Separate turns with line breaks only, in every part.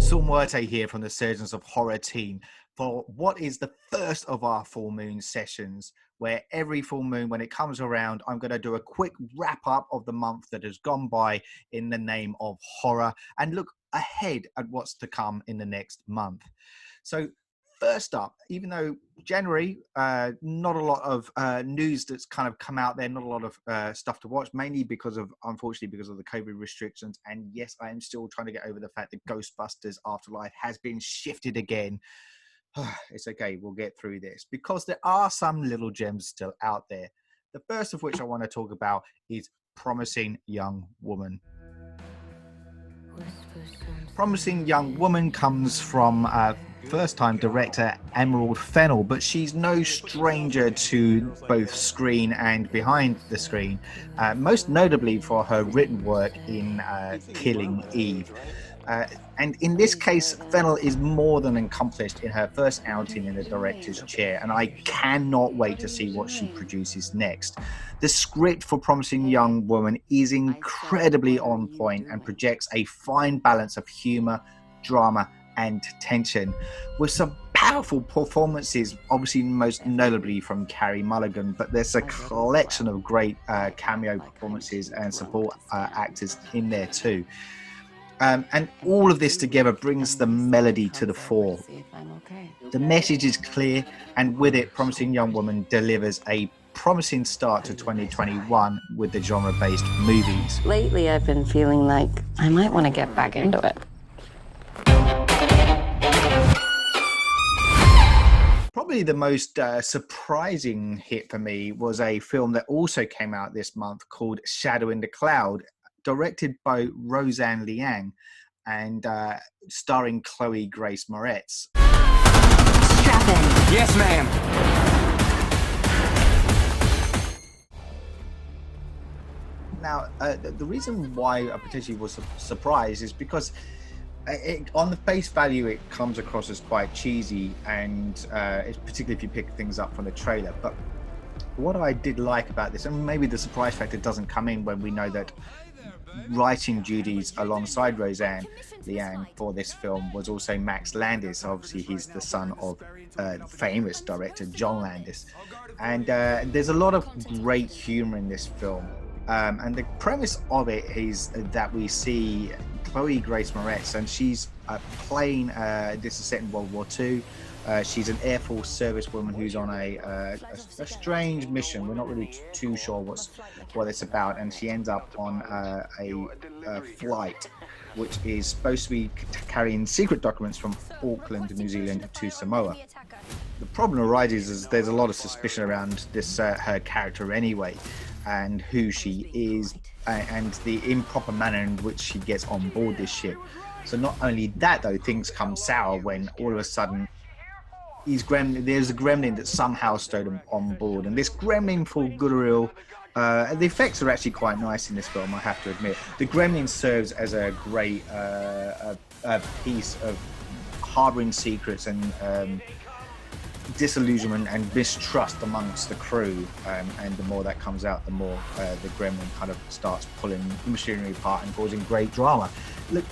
Saul Muerte here from the Surgeons of Horror team for what is the first of our full moon sessions, where every full moon, when it comes around, I'm going to do a quick wrap up of the month that has gone by in the name of horror and look ahead at what's to come in the next month. So first up, even though January, not a lot of news that's kind of come out there, not a lot of stuff to watch, mainly unfortunately, because of the COVID restrictions. And yes, I am still trying to get over the fact that Ghostbusters Afterlife has been shifted again. It's okay, we'll get through this because there are some little gems still out there. The first of which I want to talk about is Promising Young Woman. Promising Young Woman comes from first-time director Emerald Fennell, but she's no stranger to both screen and behind the screen, most notably for her written work in Killing Eve. And in this case, Fennell is more than accomplished in her first outing in the director's chair, and I cannot wait to see what she produces next. The script for Promising Young Woman is incredibly on point and projects a fine balance of humor, drama, and tension, with some powerful performances, obviously most notably from Carey Mulligan, but there's a collection of great cameo performances and support actors in there too. And all of this together brings the melody to the fore. The message is clear, and with it, Promising Young Woman delivers a promising start to 2021 with the genre-based movies.
Lately, I've been feeling like I might want to get back into it.
Probably the most surprising hit for me was a film that also came out this month called Shadow in the Cloud, directed by Roseanne Liang and starring Chloe Grace Moretz.
Strap in.
Yes, ma'am.
Now, the reason why I potentially was surprised is because on the face value, it comes across as quite cheesy, and it's particularly if you pick things up from the trailer. But what I did like about this, and maybe the surprise factor doesn't come in when we know that writing duties alongside Roseanne Liang for this film was also Max Landis. Obviously, he's the son of famous director John Landis. And there's a lot of great humor in this film. And the premise of it is that we see Chloe Grace Moretz, and she's playing, this is set in World War II. She's an Air Force servicewoman who's on a strange mission. We're not really too sure what it's about, and she ends up on a flight which is supposed to be carrying secret documents from Auckland, New Zealand to Samoa. The problem arises is there's a lot of suspicion around this her character anyway, and who she is, and the improper manner in which she gets on board this ship. So not only that, though, things come sour when all of a sudden there's a gremlin that somehow stowed him on board, and this gremlin, for good or ill, the effects are actually quite nice in this film, I have to admit. The gremlin serves as a great a piece of harboring secrets and disillusionment and mistrust amongst the crew, and the more that comes out, the more the gremlin kind of starts pulling the machinery apart and causing great drama. Look,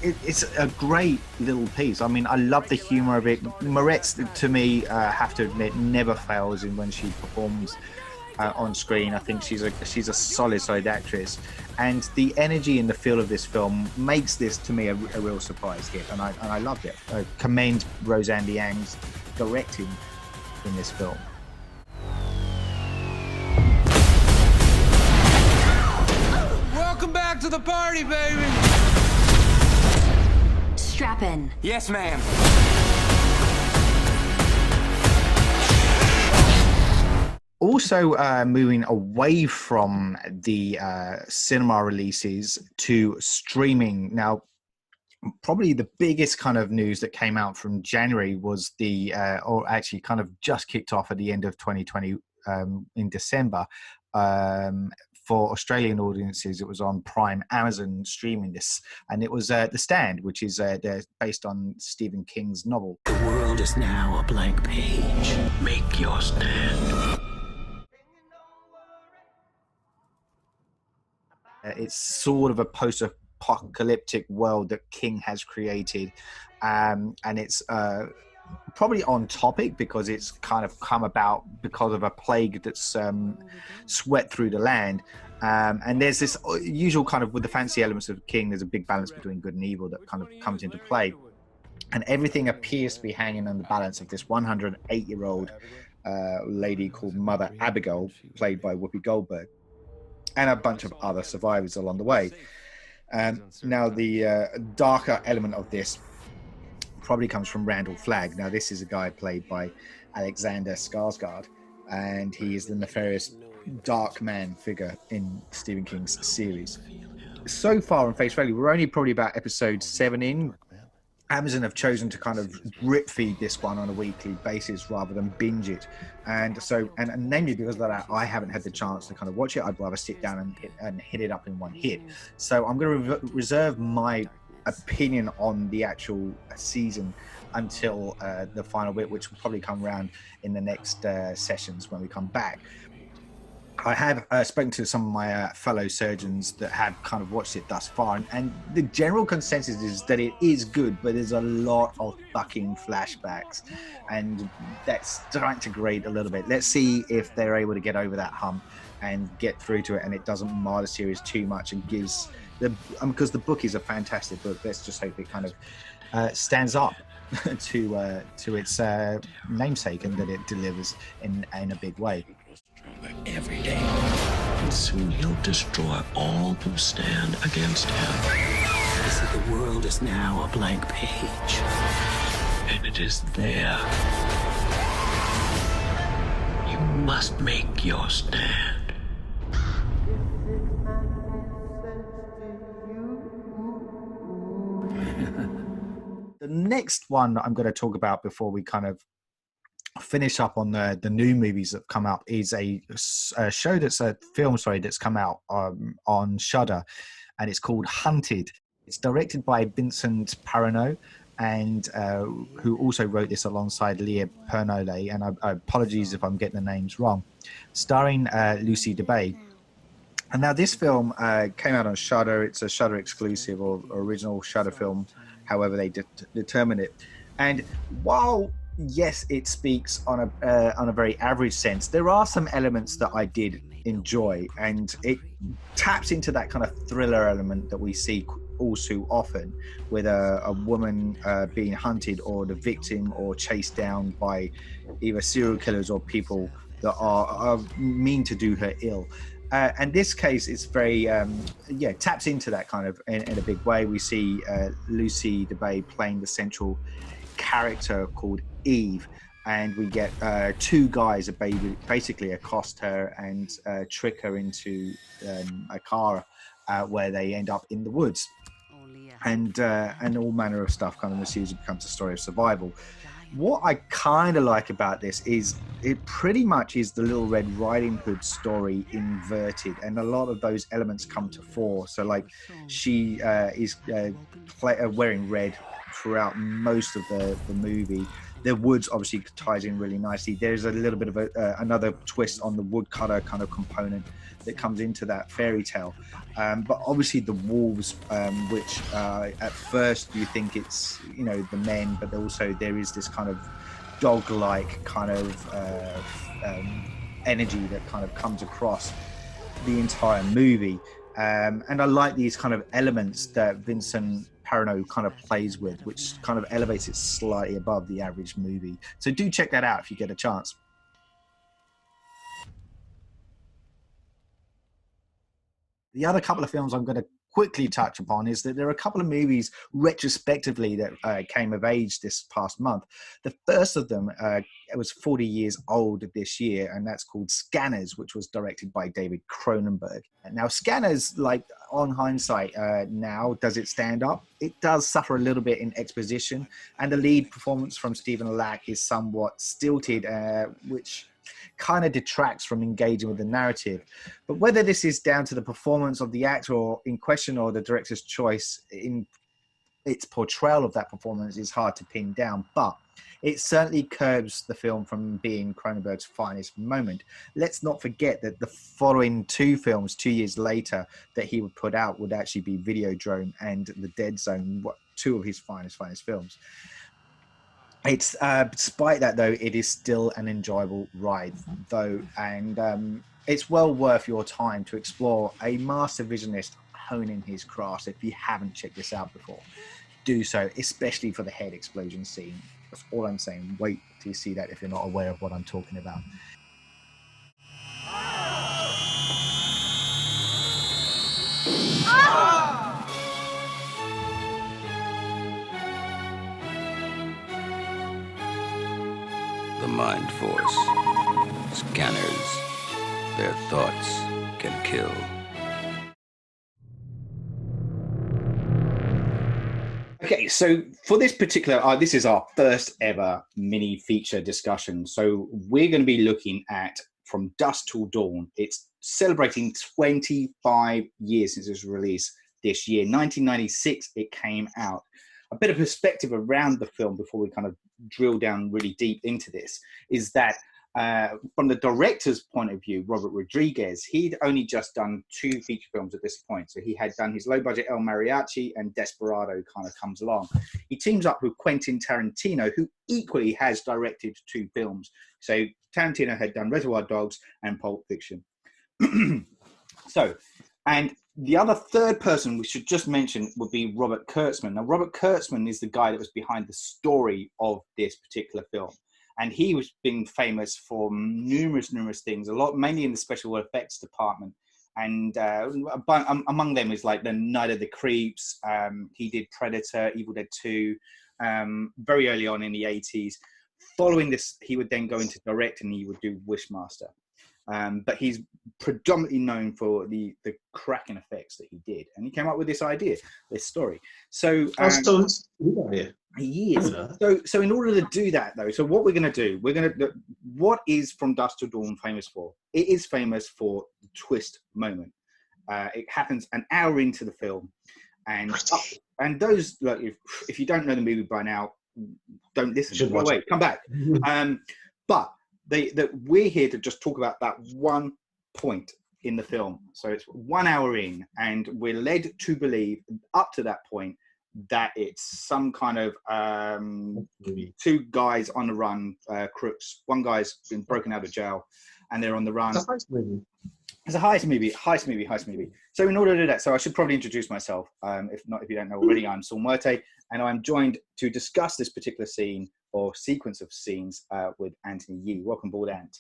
it's a great little piece. I mean, I love the humor of it. Moretz, to me, have to admit, never fails in when she performs on screen. I think she's a solid actress, and the energy and the feel of this film makes this, to me, a real surprise hit, and I loved it. I commend Roseanne Liang's directing in this film.
Welcome back to the party, baby.
Strap in.
Yes, ma'am.
Also, moving away from the cinema releases to streaming. Now, probably the biggest kind of news that came out from January was or actually kind of just kicked off at the end of 2020 in December. For Australian audiences, it was on Prime Amazon streaming this, and it was The Stand, which is based on Stephen King's novel.
The world is now a blank page. Make your stand.
It's sort of a post-apocalyptic world that King has created, and it's probably on topic because it's kind of come about because of a plague that's swept through the land. And there's this usual kind of, with the fantasy elements of King, there's a big balance between good and evil that kind of comes into play. And everything appears to be hanging on the balance of this 108-year-old lady called Mother Abigail, played by Whoopi Goldberg, and a bunch of other survivors along the way. Now, the darker element of this probably comes from Randall Flagg. Now, this is a guy played by Alexander Skarsgård, and he is the nefarious dark man figure in Stephen King's series. So far, on face value, we're only probably about episode 7 in. Amazon have chosen to kind of drip feed this one on a weekly basis rather than binge it. And so, and namely because of that, I haven't had the chance to kind of watch it. I'd rather sit down and hit it up in one hit. So I'm going to reserve my opinion on the actual season until the final bit, which will probably come around in the next sessions when we come back. I have spoken to some of my fellow surgeons that have kind of watched it thus far, and the general consensus is that it is good, but there's a lot of fucking flashbacks, and that's starting to grate a little bit. Let's see if they're able to get over that hump and get through to it, and it doesn't mar the series too much and gives the because the book is a fantastic book. Let's just hope it kind of stands up to its namesake, and that it delivers in a big way.
Every day, and soon he'll destroy all who stand against him. He said the world is now a blank page, and it is there. You must make your stand.
The next one that I'm going to talk about before we kind of finish up on the new movies that have come out is a show that's a film, that's come out on Shudder, and it's called Hunted. It's directed by Vincent Parano, and who also wrote this alongside Leah Pernole, and I apologies if I'm getting the names wrong, starring Lucy DeBay. And now this film came out on Shudder. It's a Shudder exclusive or original Shudder film, however they determine it. And while yes, it speaks on a very average sense, there are some elements that I did enjoy, and it taps into that kind of thriller element that we see all too often with a woman being hunted or the victim or chased down by either serial killers or people that are mean to do her ill. And this case, it's very, taps into that kind of in a big way. We see Lucy DeBay playing the central character called Eve, and we get two guys that basically accost her and trick her into a car where they end up in the woods, and all manner of stuff kind of ensues. It becomes a story of survival. What I kind of like about this is it pretty much is the Little Red Riding Hood story inverted, and a lot of those elements come to fore. So like she is wearing red throughout most of the movie. The woods obviously ties in really nicely. There's a little bit of another twist on the woodcutter kind of component that comes into that fairy tale. But obviously the wolves, which at first you think it's, the men, but also there is this kind of dog-like kind of energy that kind of comes across the entire movie. And I like these kind of elements that Vincent Parano kind of plays with, which kind of elevates it slightly above the average movie. So do check that out if you get a chance. The other couple of films I'm going to quickly touch upon is that there are a couple of movies retrospectively that came of age this past month. The first of them it was 40 years old this year, and that's called Scanners, which was directed by David Cronenberg. Now, Scanners, like on hindsight now, does it stand up? It does suffer a little bit in exposition, and the lead performance from Stephen Lack is somewhat stilted, which kind of detracts from engaging with the narrative. But whether this is down to the performance of the actor in question or the director's choice in its portrayal of that performance is hard to pin down. But it certainly curbs the film from being Cronenberg's finest moment. Let's not forget that the following two films, 2 years later, that he would put out would actually be Videodrome and The Dead Zone, two of his finest films. It's despite that though, it is still an enjoyable ride though, and it's well worth your time to explore a master visionist honing his craft. If you haven't checked this out before, do so, especially for the head explosion scene. That's all I'm saying. Wait till you see that if you're not aware of what I'm talking about.
The Mind Force. Scanners. Their thoughts can kill.
Okay, so for this particular, this is our first ever mini feature discussion. So we're going to be looking at From Dusk Till Dawn. It's celebrating 25 years since its release this year. 1996, it came out. A bit of perspective around the film before we kind of drill down really deep into this is that from the director's point of view, Robert Rodriguez, he'd only just done 2 feature films at this point. So he had done his low-budget El Mariachi, and Desperado kind of comes along. He teams up with Quentin Tarantino, who equally has directed 2 films. So Tarantino had done Reservoir Dogs and Pulp Fiction. So, and the other third person we should just mention would be Robert Kurtzman. Now, Robert Kurtzman is the guy that was behind the story of this particular film. And he was being famous for numerous things, a lot, mainly in the special effects department. And among them is like The Night of the Creeps. He did Predator, Evil Dead 2, very early on in the 80s. Following this, he would then go into direct and he would do Wishmaster. But he's predominantly known for the cracking effects that he did. And he came up with this idea, this story. So, he is. So in order to do that, though, so what we're going to do, what is From Dusk Till Dawn famous for? It is famous for the twist moment. It happens an hour into the film. And those, like, if you don't know the movie by now, don't listen. Go away, come back. But we're here to just talk about that one point in the film. So it's 1 hour in, and we're led to believe up to that point that it's some kind of 2 guys on the run, crooks. One guy's been broken out of jail, and they're on the run. It's a heist movie. It's a heist movie. So in order to do that, so I should probably introduce myself. If you don't know already, I'm Saul Muerte, and I'm joined to discuss this particular scene or sequence of scenes with Anthony Yee. Welcome aboard, Ant.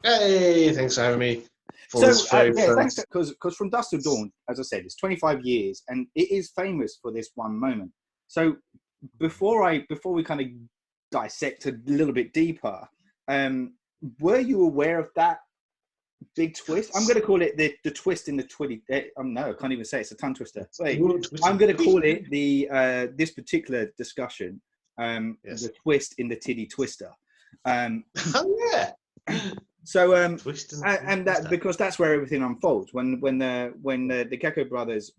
Hey, thanks for having me.
Thanks, because From Dusk Till Dawn, as I said, it's 25 years, and it is famous for this one moment. So before we kind of dissect a little bit deeper, were you aware of that big twist? I'm going to call it the twist in the twitty. No, I can't even say it. It's a tongue twister. Wait, I'm going to call it the this particular discussion. The twist in the tiddy twister.
Oh yeah.
So and that, because that's where everything unfolds when the Gecko brothers,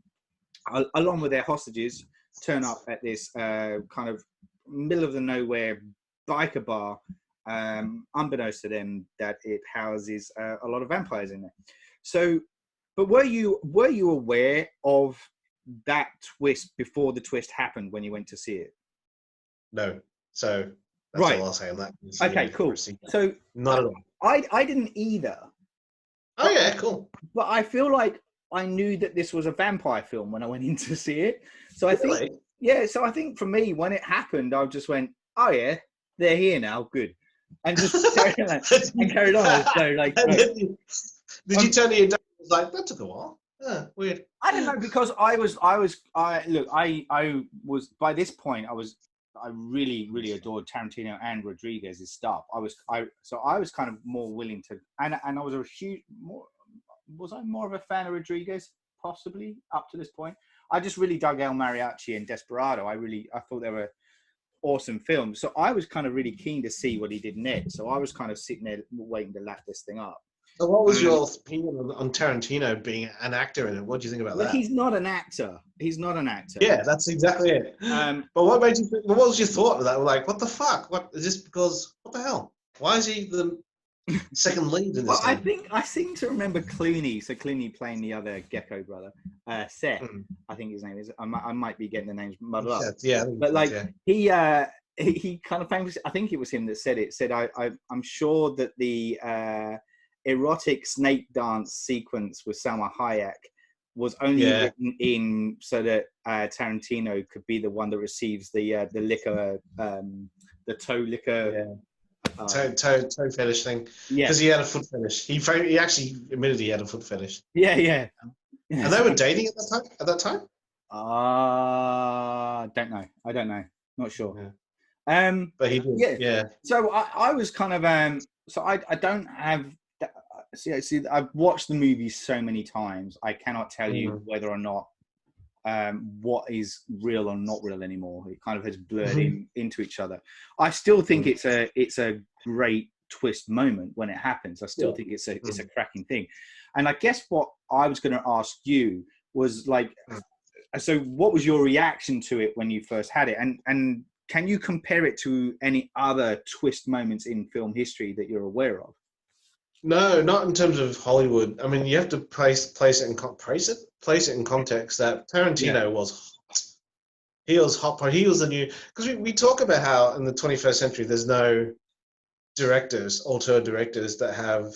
along with their hostages, turn up at this kind of middle of the nowhere biker bar, unbeknownst to them that it houses a lot of vampires in there. So, but were you aware of that twist before the twist happened when you went to see it?
No. So that's all I'll say on that.
Okay, cool. So
not at all.
I didn't either.
Oh yeah, cool.
But I feel like I knew that this was a vampire film when I went in to see it. So I think, so I think for me, when it happened, I just went, oh yeah, they're here now, good. And just carried on. So like,
did you turn it down? It was like, that took a while. Weird.
I don't know, because I was by this point, I really adored Tarantino and Rodriguez's stuff. I was kind of more willing to, and I was I more of a fan of Rodriguez, possibly up to this point. I just really dug El Mariachi and Desperado. I thought they were awesome films. So I was kind of really keen to see what he did next. So I was kind of sitting there waiting to lap this thing up.
So what was your opinion on Tarantino being an actor in it? What do you think about
Well,
that?
he's not an actor. He's not an actor.
Yeah, that's exactly it. But what made you? What was your thought of that? Like, what the fuck? What is this? Because what the hell? Why is he the second lead in this
Well,
thing?
I seem to remember Clooney. So Clooney playing the other Gecko brother, Seth.
Mm.
I think his name is. I might be getting the names muddled up.
Yeah,
But like
yeah.
he kind of famously, I think it was him that said it. Said I'm sure that the erotic snake dance sequence with Salma Hayek was only written in so that Tarantino could be the one that receives the liquor, the toe liquor.
Toe fetish thing. Yeah, because he had a foot fetish. He actually admitted he had a foot fetish.
Yeah.
And they were dating at that time.
Don't know. I don't know. Not sure. Yeah.
But he did. Yeah.
So I was kind of so I don't have. See, I've watched the movie so many times. I cannot tell you whether or not what is real or not real anymore. It kind of has blurred into each other. I still think it's a great twist moment when it happens. I still think it's a cracking thing. And I guess what I was going to ask you was like, so what was your reaction to it when you first had it? And can you compare it to any other twist moments in film history that you're aware of?
No, not in terms of Hollywood. I mean, you have to place it in context that Tarantino was hot. He was hot, but he was the new, because we talk about how in the 21st century there's no auteur directors that have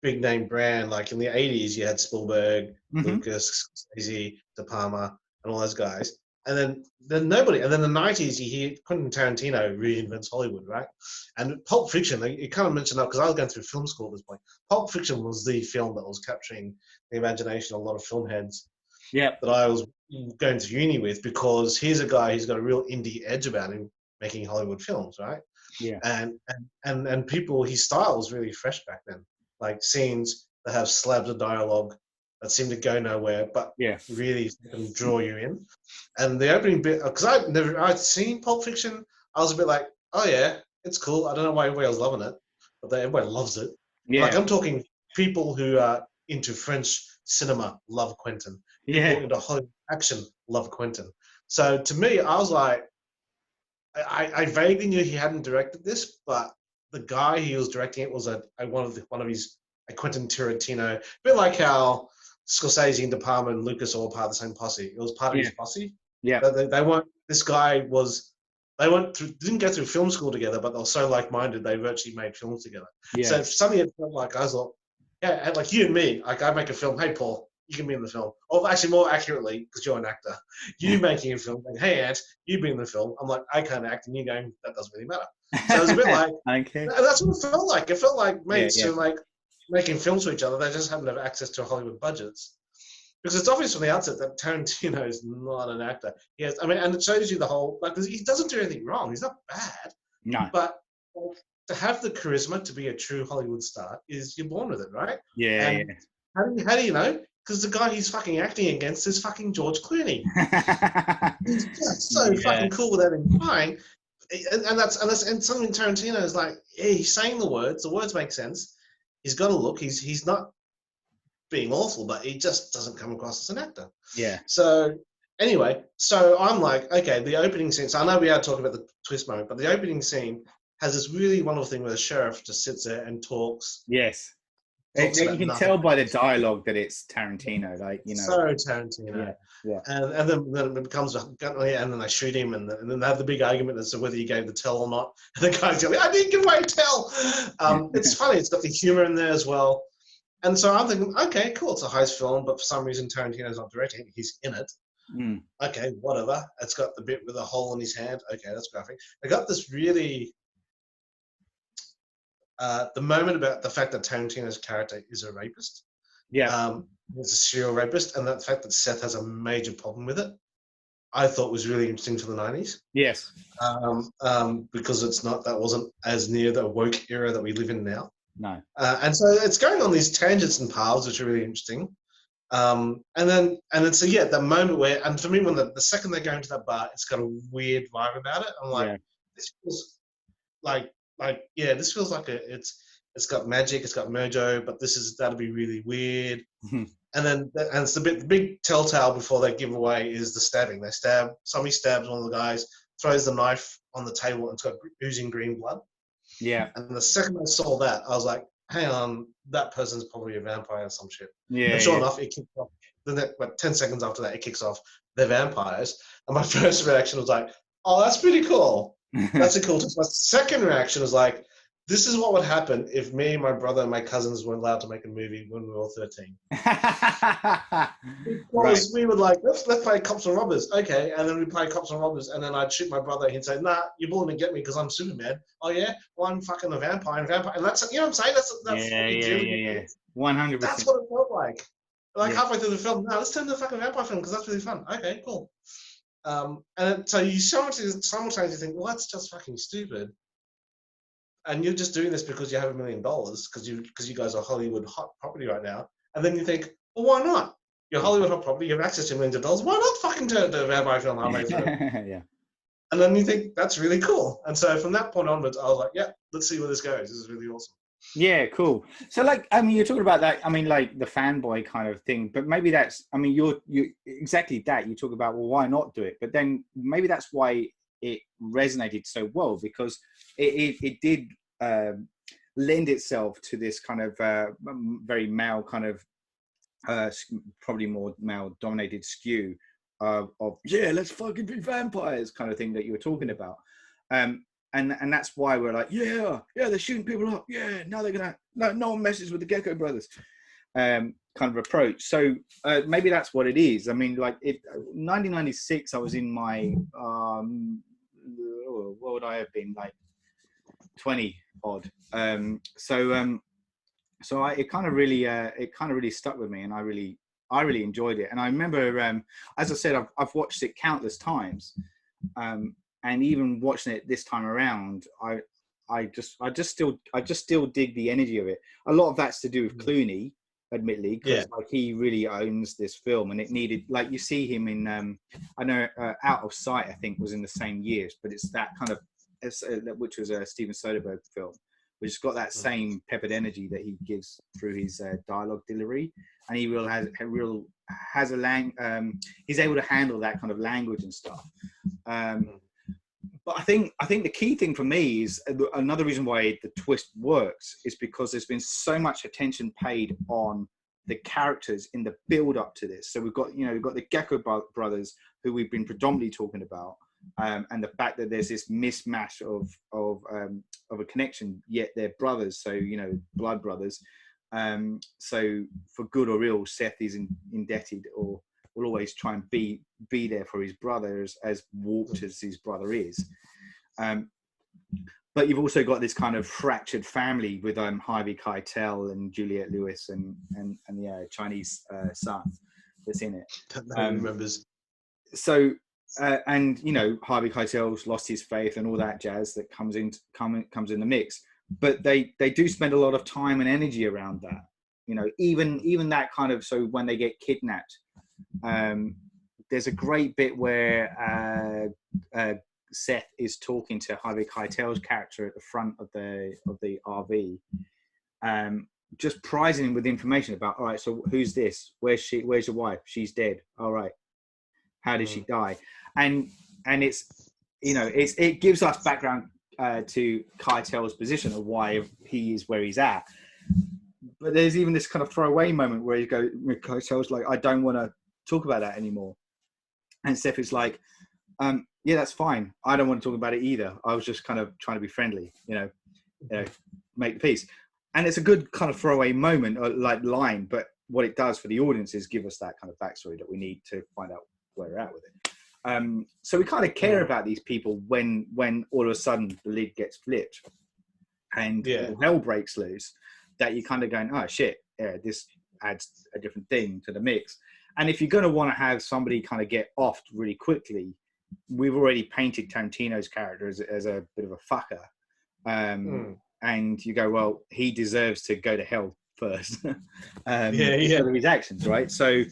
big name brand. Like in the 80s, you had Spielberg, Lucas, Scorsese, De Palma, and all those guys. And then nobody. And then the 90s, you hear Quentin Tarantino reinvents Hollywood, right? And Pulp Fiction, you kind of mentioned that because I was going through film school at this point. Pulp Fiction was the film that was capturing the imagination of a lot of film heads.
Yeah.
That I was going to uni with, because he's a guy who's got a real indie edge about him making Hollywood films, right?
Yeah.
And people, his style was really fresh back then. Like scenes that have slabs of dialogue that seem to go nowhere, but really can draw you in. And the opening bit, because I'd seen Pulp Fiction, I was a bit like, oh yeah, it's cool. I don't know why everybody was loving it, but everybody loves it. Yeah. Like I'm talking people who are into French cinema love Quentin. People into Hollywood action love Quentin. So to me, I was like, I vaguely knew he hadn't directed this, but the guy he was directing it was one of his Quentin Tarantino, a bit like how Scorsese and De Palma and Lucas all part of the same posse. It was part of his posse. Yeah. But they weren't. This guy was. They didn't go through film school together, but they were so like-minded they virtually made films together. Yeah. So if something had felt like, I thought, yeah, like you and me, like I make a film. Hey, Paul, you can be in the film. Or actually, more accurately, because you're an actor, you making a film. Like, hey, Ant, you be in the film. I'm like, I can't act, and you going, that doesn't really matter. So it was a bit like, that's what it felt like. It felt like mates who like making films for each other. They just happen to have access to Hollywood budgets. Because it's obvious from the outset that Tarantino is not an actor. And it shows you the whole, like, he doesn't do anything wrong. He's not bad.
No.
But to have the charisma to be a true Hollywood star you're born with it, right?
Yeah.
And how do you know? Because the guy he's fucking acting against is fucking George Clooney. He's just so fucking cool without him trying. And something Tarantino is like, he's saying the words make sense. He's got a look. He's not being awful, but he just doesn't come across as an actor.
Yeah.
So anyway, so I'm like, okay, the opening scene. So I know we are talking about the twist moment, but the opening scene has this really wonderful thing where the sheriff just sits there and talks.
Yes. You can tell by the dialogue that it's Tarantino, like, you know.
So Tarantino. Yeah. And then it becomes and then they shoot him, and then they have the big argument as to whether he gave the tell or not. And the guy's going, I didn't give away a tell. It's funny. It's got the humor in there as well. And so I'm thinking, okay, cool, it's a heist film, but for some reason Tarantino's not directing it. He's in it. Okay, whatever. It's got the bit with a hole in his hand. Okay, that's graphic. I got this really... the moment about the fact that Tarantino's character is a rapist. Yeah. He's a serial rapist, and the fact that Seth has a major problem with it, I thought was really interesting for the 90s.
Yes.
Because that wasn't as near the woke era that we live in now.
No.
And so it's going on these tangents and paths, which are really interesting. And then so the moment where, and for me, when the second they go into that bar, it's got a weird vibe about it. I'm like, this feels like this feels like it's it's got magic, it's got mojo, but that'll be really weird. And it's the big telltale before they give away is the stabbing. Somebody stabs one of the guys, throws the knife on the table, and it's got oozing green blood.
Yeah.
And the second I saw that, I was like, hang on, that person's probably a vampire or some shit.
Yeah.
And sure enough, it kicked off. Like 10 seconds after that, it kicks off. They're vampires. And my first reaction was like, oh, that's pretty cool. That's a cool twist. My second reaction was like, this is what would happen if me, my brother, and my cousins weren't allowed to make a movie when we were all 13. Because we would like, let's play cops and robbers. Okay, and then we play cops and robbers, and then I'd shoot my brother. He'd say, nah, you're bullying to get me because I'm Superman. Oh, yeah? Well, I'm fucking a vampire. And that's, you know what I'm saying? That's what you do.
100%.
That's what it felt like. Like halfway through the film, no, let's turn to the fucking vampire film because that's really fun. Okay, cool. And so you simultaneously think, well, that's just fucking stupid. And you're just doing this because you have $1 million because you guys are Hollywood hot property right now. And then you think, well, why not? You're Hollywood hot property. You have access to millions of dollars. Why not fucking turn it to a vampire film halfway through?
Yeah.
And then you think that's really cool. And so from that point onwards, I was like, yeah, let's see where this goes. This is really awesome.
Yeah, cool. So, like, I mean, you're talking about that. I mean, like the fanboy kind of thing. But maybe that's. I mean, you're exactly that. You talk about, well, why not do it? But then maybe that's why it resonated so well because it did lend itself to this kind of very male kind of probably more male dominated skew of yeah, let's fucking be vampires kind of thing that you were talking about. And that's why we're like, yeah, they're shooting people up. Yeah, now they're gonna no one messes with the Gecko Brothers kind of approach. So maybe that's what it is. I mean, like 1996, I was in my what would I have been, like 20 odd. So it kind of really stuck with me, and I really enjoyed it. And I remember, as I said, I've watched it countless times. And even watching it this time around, I just still dig the energy of it. A lot of that's to do with Clooney, admittedly, because like he really owns this film, and it needed, like, you see him in I know Out of Sight, I think, was in the same years, but it's that kind of which was a Steven Soderbergh film, which has got that same peppered energy that he gives through his dialogue delivery, and he has he's able to handle that kind of language and stuff. But I think the key thing for me is another reason why the twist works is because there's been so much attention paid on the characters in the build up to this. So we've got the Gecko brothers, who we've been predominantly talking about, and the fact that there's this mismatch of a connection, yet they're brothers. So blood brothers. So for good or ill, Seth is indebted, or will always try and be there for his brother, as warped as his brother is. But you've also got this kind of fractured family with Harvey Keitel and Juliette Lewis and the Chinese son that's in it.
Remembers.
So and Harvey Keitel's lost his faith and all that jazz that comes in the mix. But they do spend a lot of time and energy around that. Even that kind of, so when they get kidnapped. There's a great bit where Seth is talking to Harvey Keitel's character at the front of the RV, just prizing him with information about, all right, so who's this? Where's she? Where's your wife? She's dead. All right. How did she die? And it gives us background to Keitel's position of why he is where he's at. But there's even this kind of throwaway moment where Keitel's like, I don't want to talk about that anymore, and Seth is like, yeah, that's fine, I don't want to talk about it either, I was just kind of trying to be friendly, make the peace. And it's a good kind of throwaway moment, like line, but what it does for the audience is give us that kind of backstory that we need to find out where we're at with it. So we kind of care about these people when all of a sudden the lid gets flipped and hell breaks loose, that you're kind of going, oh shit, this adds a different thing to the mix. And if you're going to want to have somebody kind of get offed really quickly, we've already painted Tarantino's character as a bit of a fucker. And you go, well, he deserves to go to hell first. Because of his actions, right? So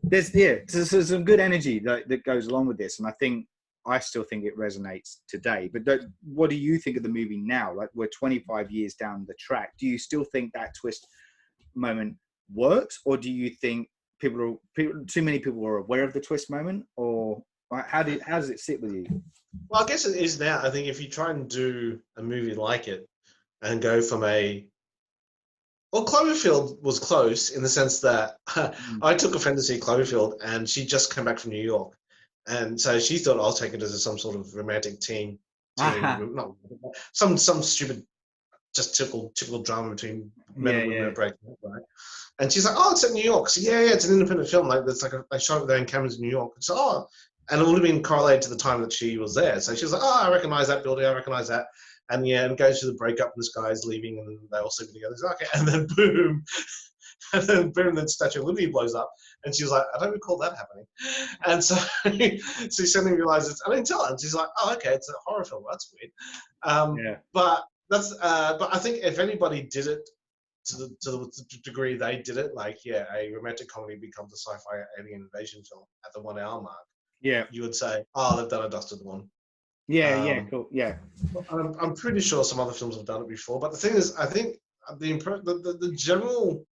there's some good energy that goes along with this. And I think I still think it resonates today. But what do you think of the movie now? Like, we're 25 years down the track. Do you still think that twist moment works, or do you think too many people were aware of the twist moment, or how does it sit with you?
Well, I guess it is now. I think if you try and do a movie like it and go from well, Cloverfield was close in the sense that I took a friend to see Cloverfield, and she just came back from New York, and so she thought I'll take it as some sort of romantic teen, not some stupid, just typical drama between men and women breaking up, right? And she's like, "Oh, it's in New York." So yeah, it's an independent film. Like it's like they shot it there in cameras in New York. So and it would have been correlated to the time that she was there. So she was like, "Oh, I recognize that building. I recognize that." And yeah, and it goes through the breakup, and this guy's leaving, and they all sleep together. Like, okay, and then boom, then Statue of Liberty blows up, and she's like, "I don't recall that happening." And so, so she suddenly realizes, I didn't tell her. And she's like, "Oh, okay, it's a horror film. That's weird." But I think if anybody did it to the degree they did it, like a romantic comedy becomes a sci-fi alien invasion film at the 1 hour mark. Yeah, you would say, "Oh, they've done a dusted one."
Cool. Yeah,
I'm pretty sure some other films have done it before, but the thing is, I think the general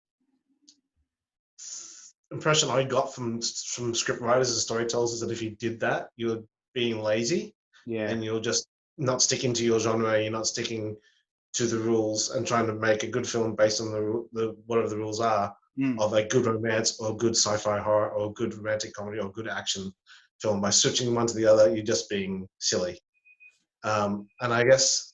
impression I got from script writers and storytellers is that if you did that, you're being lazy, and you're just not sticking to your genre. You're not sticking to the rules and trying to make a good film based on the whatever the rules are of a good romance or good sci-fi horror or good romantic comedy or good action film. By switching one to the other, you're just being silly. And I guess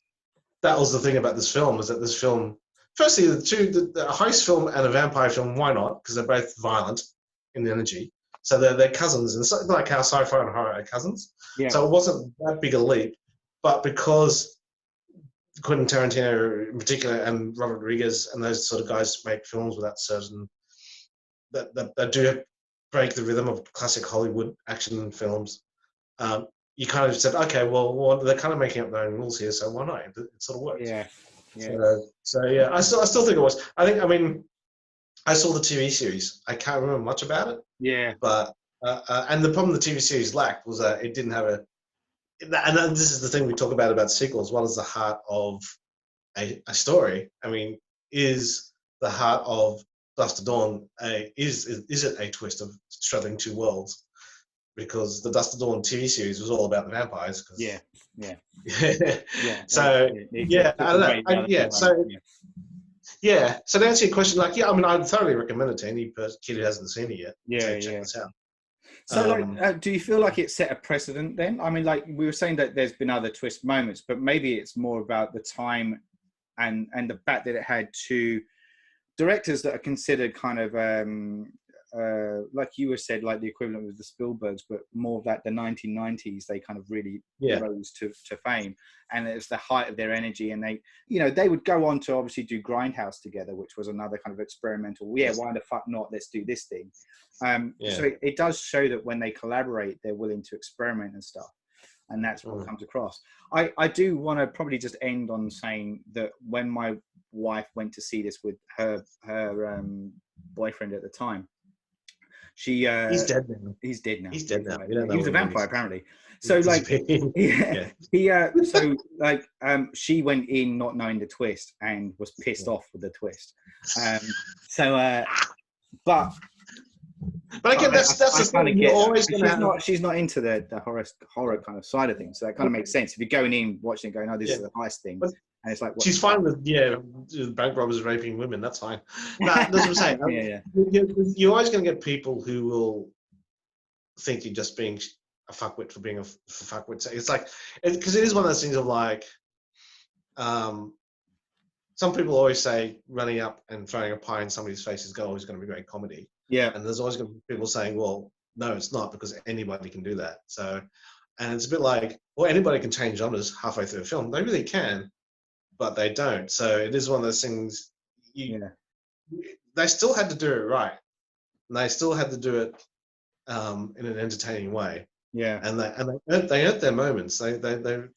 that was the thing about this film, is that this film, firstly, the heist film and a vampire film, why not? Because they're both violent in the energy. So they're cousins, and it's like how sci-fi and horror are cousins. Yeah. So it wasn't that big a leap, but because Quentin Tarantino in particular and Robert Rodriguez and those sort of guys make films with that certain that do break the rhythm of classic Hollywood action films, you kind of said, okay, well, they're kind of making up their own rules here, so why not? It sort of works. Yeah. So yeah, I still think it was. I mean, I saw the TV series. I can't remember much about it. Yeah. But and the problem the TV series lacked was that it didn't have a. And this is the thing we talk about sequels. What is the heart of a story? I mean, is the heart of Dust to Dawn is it a twist of straddling two worlds? Because the Dust to Dawn TV series was all about the vampires. Yeah. So So to answer your question, like, I mean, I'd thoroughly recommend it to any kid who hasn't seen it yet. Check this out.
So, do you feel like it set a precedent then? I mean, like we were saying that there's been other twist moments, but maybe it's more about the time and the fact that it had two directors that are considered kind of, like you were said, like the equivalent with the Spielbergs, but more of that the 1990s, they kind of really rose to fame. And it's the height of their energy. And they would go on to obviously do Grindhouse together, which was another kind of experimental, why the fuck not, let's do this thing. So it does show that when they collaborate, they're willing to experiment and stuff. And that's what comes across. I do want to probably just end on saying that when my wife went to see this with her boyfriend at the time, he's dead now. He's dead now. He was a vampire apparently. So she went in not knowing the twist and was pissed off with the twist. But again, that's the thing. You're always she's not into the horror kind of side of things. So that kind of makes sense. If you're going in watching it, going, "Oh, this is a heist thing," and it's like she's fine with bank robbers raping women. That's fine. That's what I'm saying. You're always going to get people who will think you're just being a fuckwit for being a fuckwit. So it's like, because it is one of those things of like, some people always say running up and throwing a pie in somebody's face is always going to be great comedy. Yeah. And there's always going to be people saying, well, no, it's not, because anybody can do that. So, and it's a bit like, well, anybody can change genres halfway through a film. They really can, but they don't. So it is one of those things, they still had to do it right. And they still had to do it in an entertaining way. Yeah. And they earned their moments. They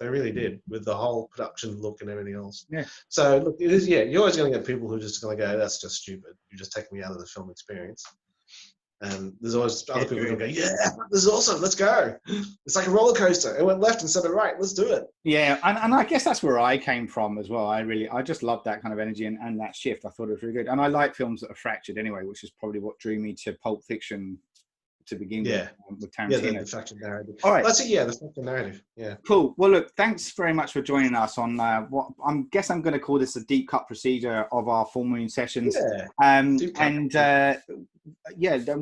really did, with the whole production look and everything else. Yeah. So look, it is, you're always going to get people who are just going to go, that's just stupid. You're just taking me out of the film experience.
And there's always other people who go, yeah, this is awesome, let's go. It's like a roller coaster. It went left instead of right, let's do it.
Yeah, and I guess that's where I came from as well. I just love that kind of energy and that shift. I thought it was really good. And I like films that are fractured anyway, which is probably what drew me to Pulp Fiction to begin with Tarantino.
The fractured narrative.
All right.
That's it, the fractured narrative. Yeah.
Cool. Well, look, thanks very much for joining us on what I'm going to call this a deep cut procedure of our full moon sessions.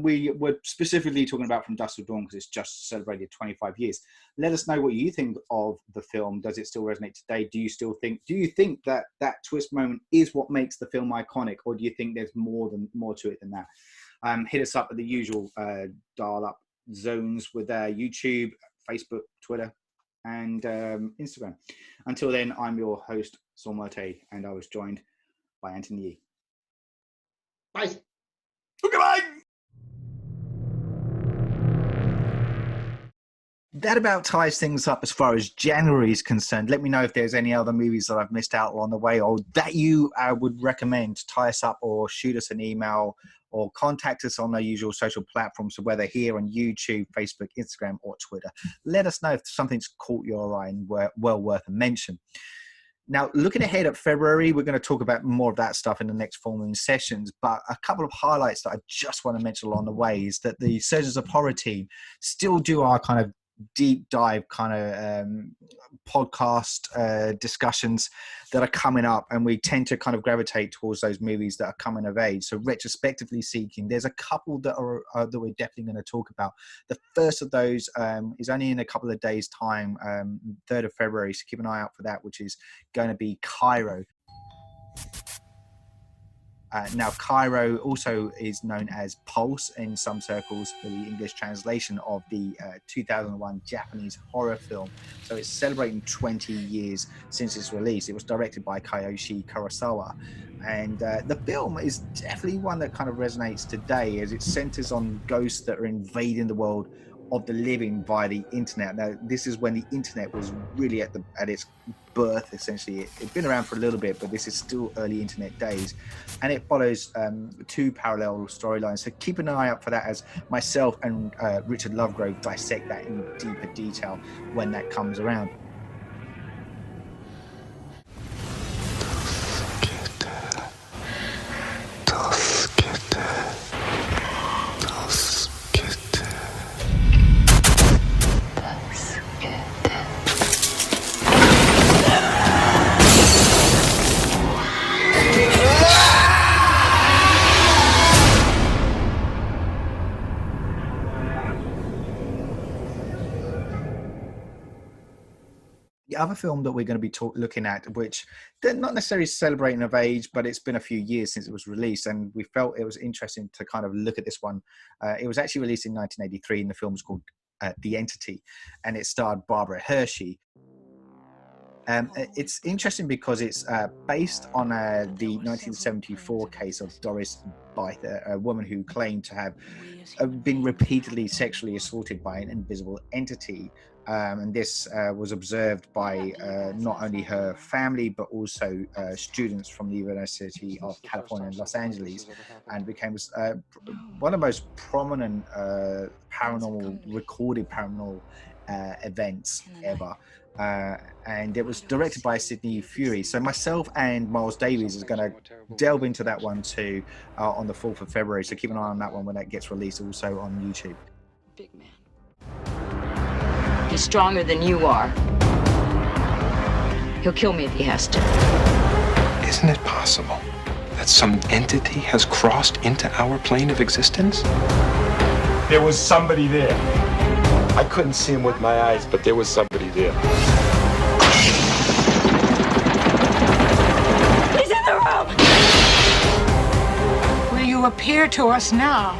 We were specifically talking about From Dusk Till Dawn because it's just celebrated 25 years. Let us know what you think of the film. Does it still resonate today? Do you think that twist moment is what makes the film iconic, or do you think there's more to it than that? Hit us up at the usual dial-up zones with YouTube, Facebook, Twitter, and Instagram. Until then, I'm your host, Saul Muerte, and I was joined by Anthony Yee.
Bye.
Goodbye. That about ties things up as far as January is concerned. Let me know if there's any other movies that I've missed out along the way or that you would recommend. Tie us up or shoot us an email or contact us on our usual social platforms, so whether here on YouTube, Facebook, Instagram, or Twitter. Let us know if something's caught your eye and well worth a mention. Now, looking ahead at February, we're going to talk about more of that stuff in the next full moon sessions. But a couple of highlights that I just want to mention along the way is that the Surgeons of Horror team still do our kind of deep dive kind of podcast discussions that are coming up, and we tend to kind of gravitate towards those movies that are coming of age. So retrospectively speaking, there's a couple that are that we're definitely going to talk about. The first of those is only in a couple of days time, 3rd of February, so keep an eye out for that, which is going to be Cairo. Now, Cairo also is known as Pulse in some circles for the English translation of the 2001 Japanese horror film. So it's celebrating 20 years since its release. It was directed by Kiyoshi Kurosawa. And the film is definitely one that kind of resonates today, as it centers on ghosts that are invading the world of the living via the internet. Now, this is when the internet was really at its birth, essentially. It'd been around for a little bit, but this is still early internet days. And it follows two parallel storylines. So keep an eye out for that as myself and Richard Lovegrove dissect that in deeper detail when that comes around. Other film that we're going to be looking at, which they're not necessarily celebrating of age, but it's been a few years since it was released, and we felt it was interesting to kind of look at this one. It was actually released in 1983, and the film was called The Entity, and it starred Barbara Hershey. It's interesting because it's based on the 1974 case of Doris Byther, a woman who claimed to have been repeatedly sexually assaulted by an invisible entity. And this was observed by not only her family, but also students from the University of California in Los Angeles, and became one of the most prominent recorded paranormal events ever. And it was directed by Sidney Furie. So myself and Miles Davies is going to delve into that one too on the 4th of February. So keep an eye on that one when that gets released, also on YouTube.
Big man. He's stronger than you are. He'll kill me if he has to.
Isn't it possible that some entity has crossed into our plane of existence?
There was somebody there. I couldn't see him with my eyes, but there was somebody there.
He's in the room!
Will you appear to us now?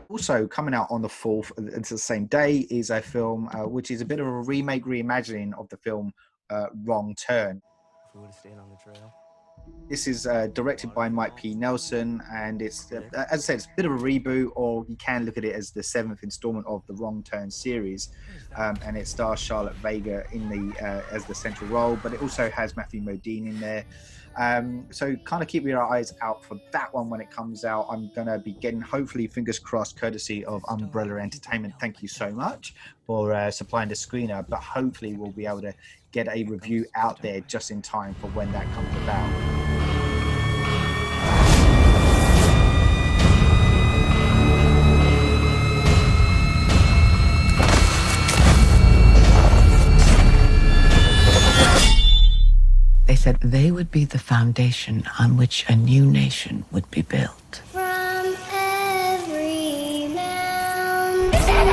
Also coming out on the 4th, it's the same day, is a film which is a bit of a reimagining of the film Wrong Turn.
If we would have stayed on the trail.
This is directed by Mike P. Nelson, and it's, as I said, it's a bit of a reboot, or you can look at it as the 7th installment of the Wrong Turn series. And it stars Charlotte Vega in as the central role, but it also has Matthew Modine in there. So kind of keep your eyes out for that one when it comes out. I'm going to be getting, hopefully, fingers crossed, courtesy of Umbrella Entertainment. Thank you so much for supplying the screener, but hopefully we'll be able to get a review out there just in time for when that comes about.
They said they would be the foundation on which a new nation would be built.
From every mountain,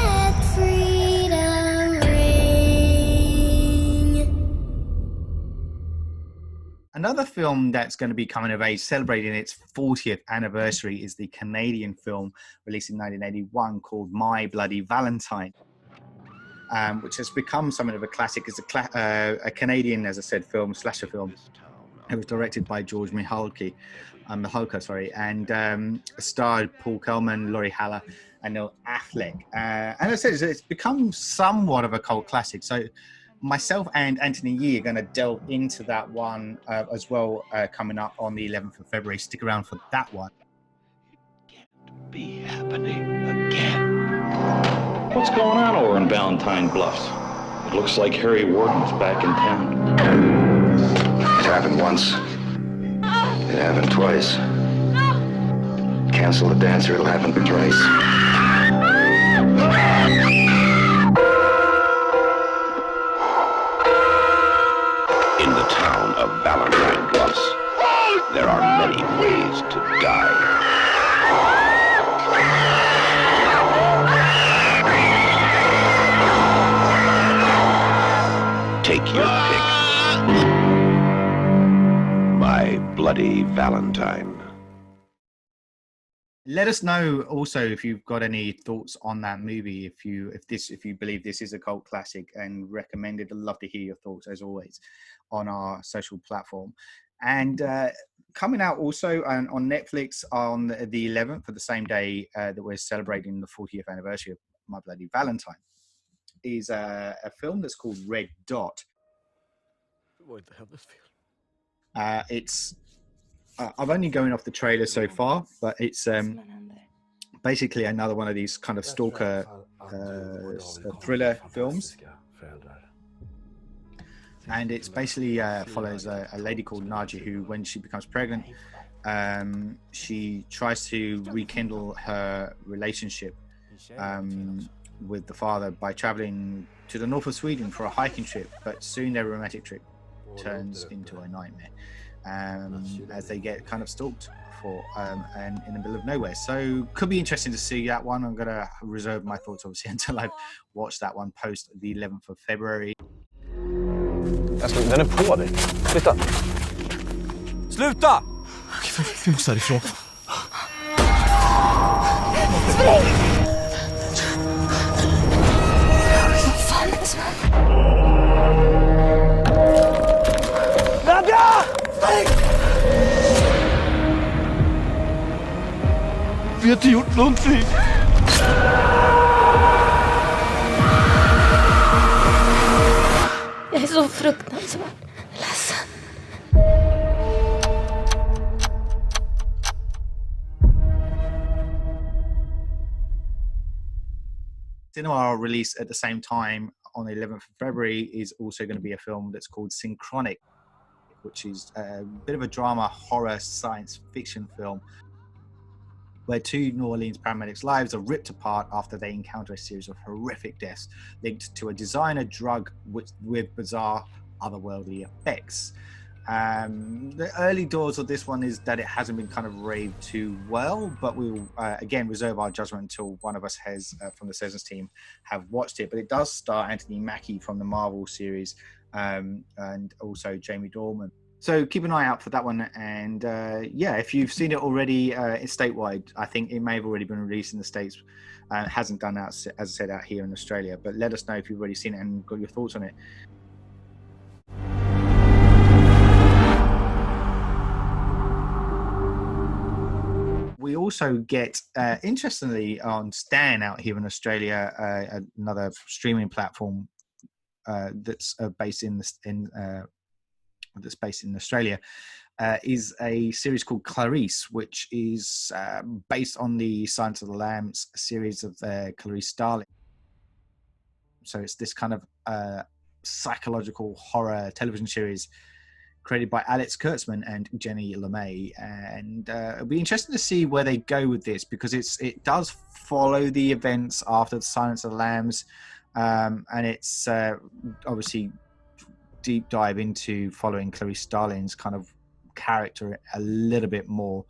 let freedom ring.
Another film that's going to be coming of age, celebrating its 40th anniversary, is the Canadian film released in 1981 called My Bloody Valentine. Which has become something of a classic. It's a Canadian, as I said, slasher film. It was directed by George Mihalka, and starred Paul Kelman, Laurie Haller, and Neil Affleck. And as I said, it's become somewhat of a cult classic. So myself and Anthony Yee are going to delve into that one as well, coming up on the 11th of February. Stick around for that one.
Be happening again. What's going on over in Valentine Bluffs? It looks like Harry Warden's back in town.
It happened once. It happened twice. Cancel the dance or it'll happen thrice.
In the town of Valentine Bluffs, there are many ways to die. Take your pick. My Bloody Valentine.
Let us know also if you've got any thoughts on that movie. If you believe this is a cult classic and recommend it, I'd love to hear your thoughts as always on our social platform. And coming out also on Netflix on the 11th, for the same day that we're celebrating the 40th anniversary of My Bloody Valentine, is a film that's called Red Dot.
What the hell is this film?
It's I'm only going off the trailer so far, but it's basically another one of these kind of stalker thriller films. And it's basically follows a lady called Nadia who, when she becomes pregnant, she tries to rekindle her relationship with the father by traveling to the north of Sweden for a hiking trip, but soon their romantic trip turns into a nightmare as they get kind of stalked and in the middle of nowhere. So could be interesting to see that one. I'm going to reserve my thoughts obviously until I've watched that one post the 11th of February.
Den är på dig. Flytta. Sluta! Vi måste härifrån.
Spring! Vad fan är det som händer?
Nadia! Spring! Vi har inte gjort någonting.
Jag är så fruktansvärt ledsen.
Cinema release at the same time on the 11th of February is also going to be a film that's called Synchronic, which is a bit of a drama, horror, science fiction film where two New Orleans paramedics' lives are ripped apart after they encounter a series of horrific deaths linked to a designer drug with bizarre otherworldly effects. The early doors of this one is that it hasn't been kind of raved too well, but we'll again reserve our judgment until one of us has from the Seasons team have watched it. But it does star Anthony Mackie from the Marvel series and also Jamie Dornan. So keep an eye out for that one. And yeah, if you've seen it already, it's statewide. I think it may have already been released in the States. It hasn't done that, as I said, out here in Australia. But let us know if you've already seen it and got your thoughts on it. We also get, interestingly, on Stan out here in Australia, another streaming platform that's based in that's based in Australia, is a series called Clarice, which is based on the Silence of the Lambs series of Clarice Starling. So it's this kind of psychological horror television series created by Alex Kurtzman and Jenny LeMay, and it'll be interesting to see where they go with this, because it does follow the events after the Silence of the Lambs, and it's obviously deep dive into following Clarice Starling's kind of character a little bit more.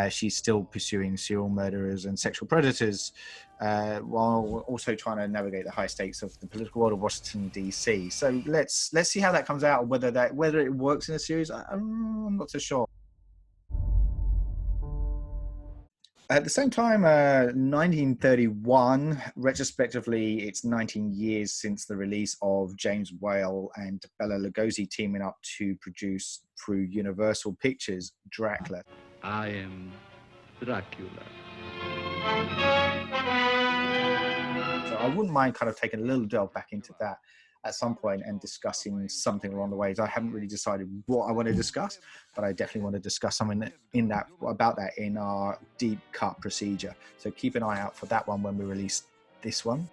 She's still pursuing serial murderers and sexual predators, while also trying to navigate the high stakes of the political world of Washington DC. So let's see how that comes out, whether it works in a series. I'm not so sure. At the same time, 1931, retrospectively, it's 19 years since the release of James Whale and Bela Lugosi teaming up to produce through Universal Pictures Dracula.
I am Dracula.
So I wouldn't mind kind of taking a little delve back into that at some point and discussing something along the ways. I haven't really decided what I want to discuss, but I definitely want to discuss something about that in our deep cut procedure. So keep an eye out for that one when we release this one.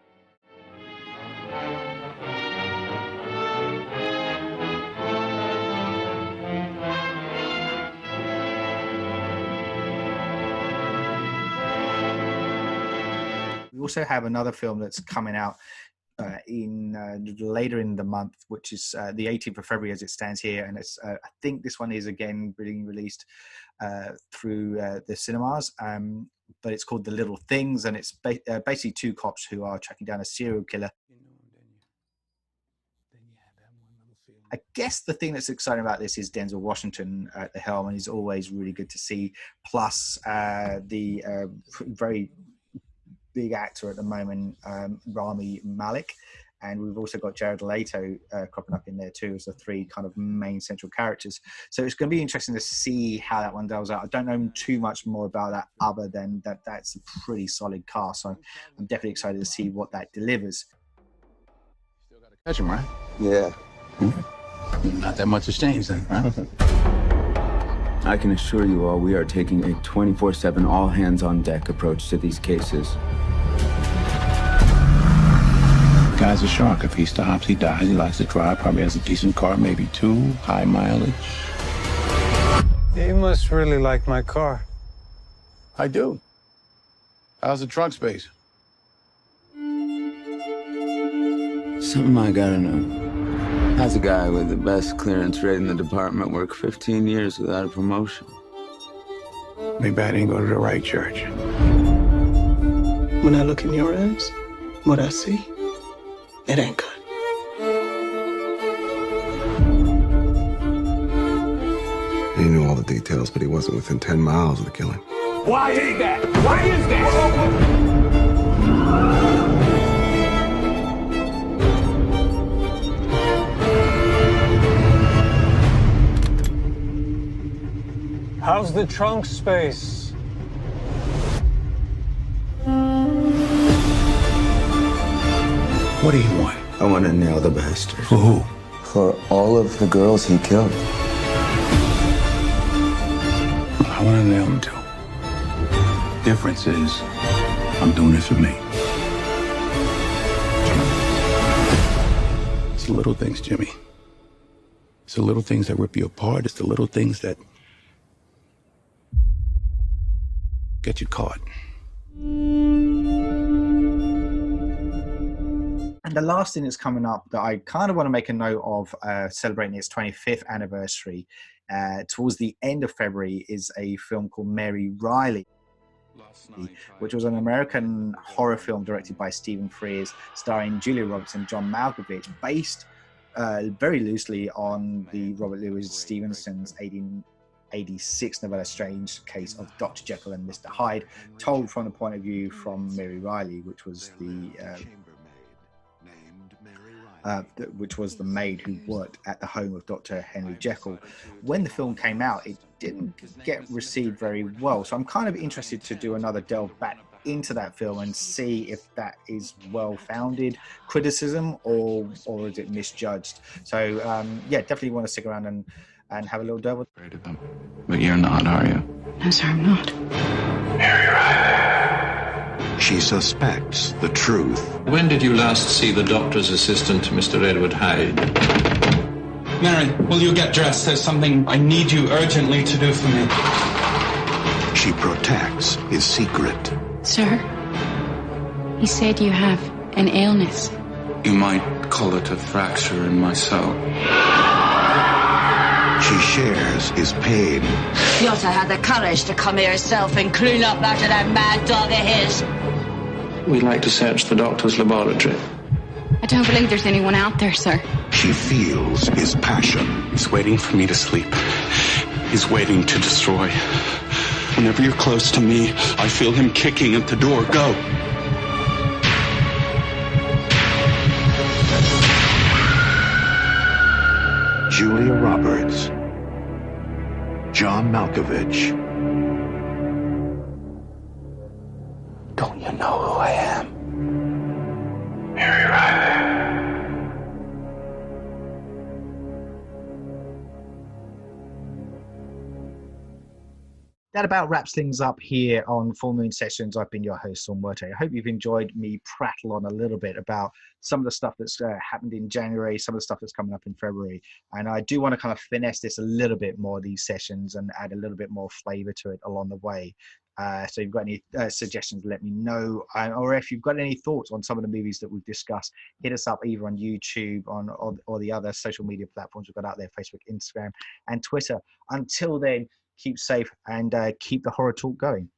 We also have another film that's coming out later in the month, which is the 18th of February as it stands here, and it's I think this one is again being released through the cinemas, but it's called The Little Things, and it's basically two cops who are tracking down a serial killer. I guess the thing that's exciting about this is Denzel Washington at the helm, and he's always really good to see, plus the very big actor at the moment, Rami Malek, and we've also got Jared Leto cropping up in there too as the three kind of main central characters. So it's going to be interesting to see how that one delves out. I don't know too much more about that other than that's a pretty solid cast, so I'm definitely excited to see what that delivers.
Catch him, right?
Yeah.
Not that much has changed then, right?
I can assure you all we are taking a 24/7 all-hands-on-deck approach to these cases.
Guy's a shark. If he stops, he dies. He likes to drive. Probably has a decent car, maybe two. High mileage.
You must really like my car.
I do. How's the trunk space?
Something I gotta know. How's a guy with the best clearance rate in the department work 15 years without a promotion?
Maybe I didn't go to the right church.
When I look in your eyes, what I see, it ain't good.
He knew all the details, but he wasn't within 10 miles of the killing.
Why is that? Why is that?
How's the trunk space?
What do you want?
I want to nail the bastard.
For who?
For all of the girls he killed.
I want to nail him too. Difference is, I'm doing it for me. It's the little things, Jimmy. It's the little things that rip you apart. It's the little things that get you caught.
And the last thing that's coming up that I kind of want to make a note of, celebrating its 25th anniversary towards the end of February, is a film called Mary Riley, which was an American horror film directed by Stephen Frears, starring Julia Roberts and John Malkovich, based very loosely on the Robert Louis Stevenson's 1886 novella Strange Case of Dr. Jekyll and Mr. Hyde, told from the point of view from Mary Riley, which was the maid who worked at the home of Dr. Henry Jekyll. When the film came out, it didn't get received very well, so I'm kind of interested to do another delve back into that film and see if that is well-founded criticism or is it misjudged. So yeah, definitely want to stick around and and have a little delve.
But you're not, are you?
No, sir, I'm not.
She suspects the truth.
When did you last see the doctor's assistant, Mr. Edward Hyde?
Mary, will you get dressed? There's something I need you urgently to do for me.
She protects his secret.
Sir, he said you have an illness.
You might call it a fracture in my soul.
She shares his pain.
You ought to have the courage to come here yourself and clean up after that mad dog of his.
We'd like to search the doctor's laboratory.
I don't believe there's anyone out there, sir.
She feels his passion.
He's waiting for me to sleep. He's waiting to destroy. Whenever you're close to me, I feel him kicking at the door. Go.
Julia Roberts, John Malkovich.
Don't you know who I am?
Mary Riley.
That about wraps things up here on Full Moon Sessions. I've been your host, Saul Muerte. I hope you've enjoyed me prattle on a little bit about some of the stuff that's happened in January, some of the stuff that's coming up in February. And I do want to kind of finesse this a little bit more, these sessions, and add a little bit more flavor to it along the way. So if you've got any suggestions, let me know. Or if you've got any thoughts on some of the movies that we've discussed, hit us up either on YouTube or the other social media platforms we've got out there, Facebook, Instagram, and Twitter. Until then, keep safe and keep the horror talk going.